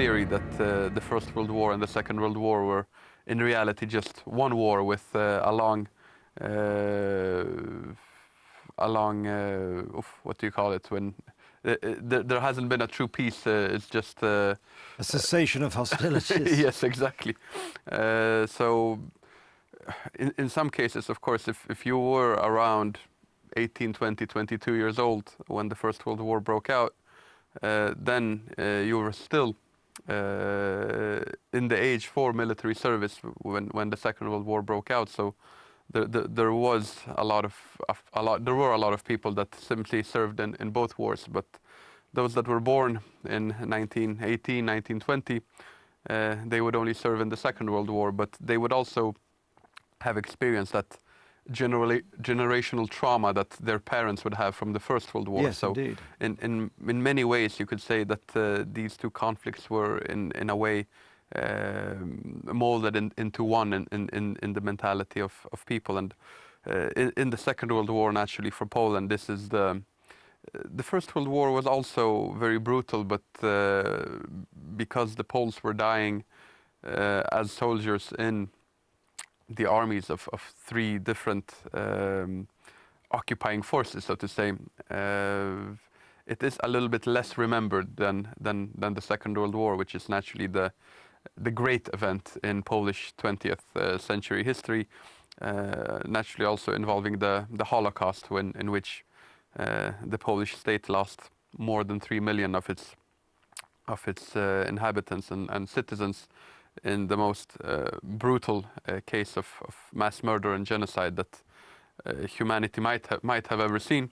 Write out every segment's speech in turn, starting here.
theory that the First World War and the Second World War were in reality just one war with a long, what do you call it, when there hasn't been a true peace. It's just a cessation of hostilities. Yes, exactly. So in some cases, of course, if you were around 18, 20, 22 years old when the First World War broke out, then you were still in the age for military service when the Second World War broke out. So there was there were a lot of people that simply served in both wars. But those that were born in 1918, 1920, they would only serve in the Second World War, but they would also have experienced that generational trauma that their parents would have from the First World War. Yes, so indeed. In many ways, you could say that these two conflicts were in a way molded into one in the mentality of people. And in the Second World War, naturally, for Poland, this is the First World War was also very brutal, but because the Poles were dying as soldiers in the armies of three different occupying forces, so to say, it is a little bit less remembered than the Second World War, which is naturally the great event in Polish 20th century history, naturally also involving the Holocaust, in which the Polish state lost more than 3 million of its inhabitants and citizens in the most brutal case of mass murder and genocide that humanity might have ever seen.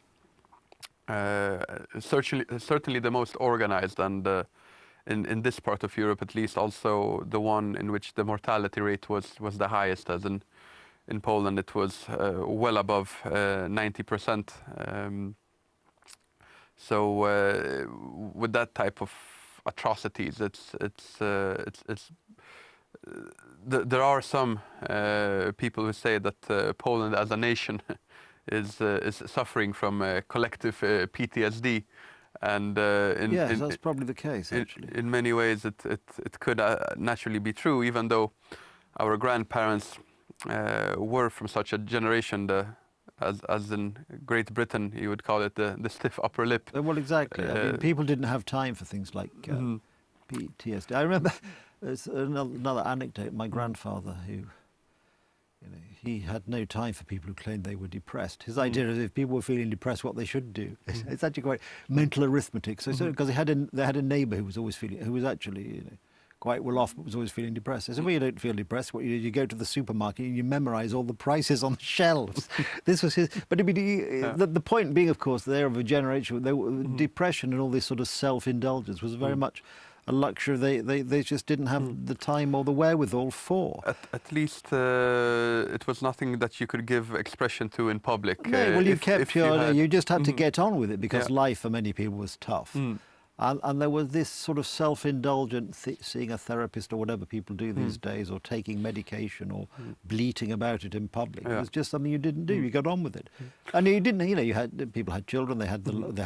Certainly the most organized, and in this part of Europe at least, also the one in which the mortality rate was the highest, as in Poland it was well above 90%. So with that type of atrocities, there are some people who say that Poland as a nation is suffering from collective PTSD, and yes, that's probably the case. Actually, in many ways, it could naturally be true, even though our grandparents were from such a generation, as in Great Britain, you would call it the stiff upper lip. Well, exactly. I mean, people didn't have time for things like PTSD. I remember there's another anecdote. My grandfather, who, he had no time for people who claimed they were depressed. His idea is if people were feeling depressed, what they should do. It's actually quite mental arithmetic. So because they had a neighbour who was actually quite well off, but was always feeling depressed. I said, well, you don't feel depressed. What you do, you go to the supermarket and you memorise all the prices on the shelves. This was his. But I mean, the point being, of course, they're of a generation. Depression and all this sort of self-indulgence was very much a luxury they just didn't have the time or the wherewithal for. At least it was nothing that you could give expression to in public. No, well, you just had to get on with it, because life for many people was tough. And there was this sort of self-indulgent seeing a therapist or whatever people do these days, or taking medication, or bleating about it in public. It was just something you didn't do. You got on with it. And you didn't, people had children, they had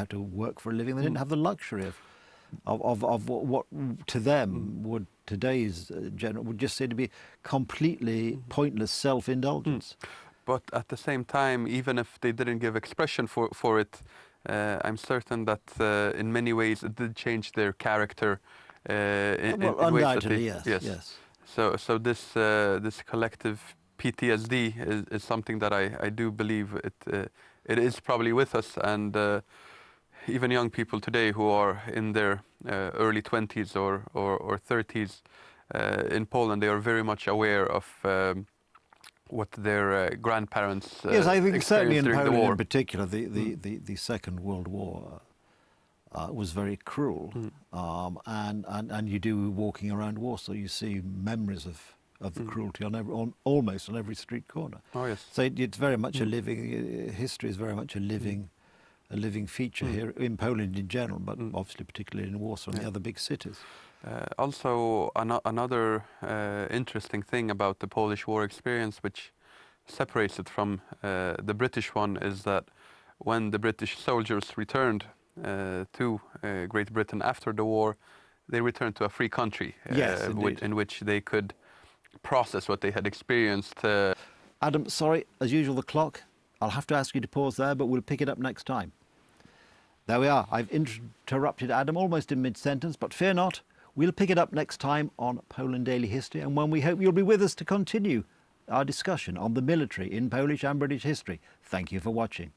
to work for a living. They didn't have the luxury of what to them would today's general would just seem to be completely pointless self-indulgence. But at the same time, even if they didn't give expression for it, I'm certain that in many ways it did change their character. In undoubtedly, ways that yes. So this collective PTSD is something that I do believe it is probably with us, and even young people today who are in their early 20s or 30s in Poland, they are very much aware of what their grandparents yes, I think certainly in Poland in particular, the Second World War was very cruel, and you do, walking around Warsaw, you see memories of the cruelty almost on every street corner. Oh yes. So it's very much a living history is very much a living feature here in Poland in general, but obviously particularly in Warsaw and the other big cities. Also, another interesting thing about the Polish war experience, which separates it from the British one, is that when the British soldiers returned to Great Britain after the war, they returned to a free country, Yes, indeed. in which they could process what they had experienced. Adam, sorry, as usual, the clock. I'll have to ask you to pause there, but we'll pick it up next time. There we are. I've interrupted Adam almost in mid-sentence, but fear not. We'll pick it up next time on Poland Daily History, and when we hope you'll be with us to continue our discussion on the military in Polish and British history. Thank you for watching.